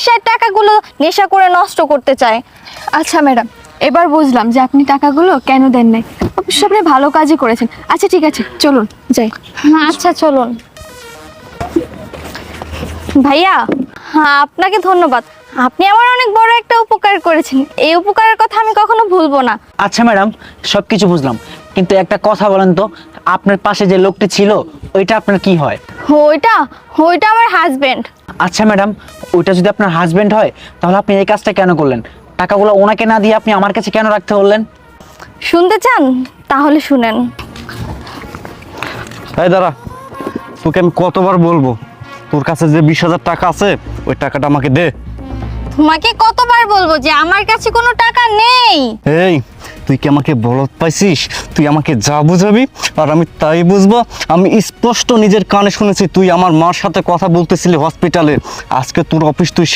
ব্যবসার টাকাগুলো নেশা করে নষ্ট করতে চায়। আচ্ছা ম্যাডাম, এবার বুঝলাম যে আপনি টাকাগুলো কেন দেন নাই। অবশ্য আপনি ভালো কাজই করেছেন। আচ্ছা ঠিক আছে, চলুন যাই। আচ্ছা চলুন। ভাইয়া, হ্যাঁ আপনাকে ধন্যবাদ। আপনি আমার অনেক বড় একটা উপকার করেছেন। এই উপকারের কথা আমি কখনো ভুলবো না। আচ্ছা ম্যাডাম, সব কিছু বুঝলাম, কিন্তু একটা কথা বলেন তো, আপনার পাশে যে লোকটি ছিল ওইটা আপনার কি হয়? ওইটা ওইটা আমার হাজবেন্ড। আচ্ছা ম্যাডাম, ওইটা যদি আপনার হাজবেন্ড হয় তাহলে আপনি এই কাজটা কেন করলেন? টাকাগুলো ওনাকে না দিয়ে আপনি আমার কাছে কেন রাখতে বললেন? শুনতে চান? তাহলে শুনেন। এই দাঁড়া, তোকে আমি কতবার বলবো তোর কাছে যে 20,000 টাকা আছে ওই টাকাটা আমাকে দে। তোমাকে কতবার বলবো যে আমার কাছে কোনো টাকা নেই? এই তুই কি আমাকে বলদ পাইছিস? তুই আমাকে যা বুঝাবি আর আমি তাই বুঝবো। আমি স্পষ্ট নিজের কানে শুনেছি তুই আমার মার সাথে কথা বলতেছিলি হসপিটালে। আজকে তোর অফিস তুই শেষ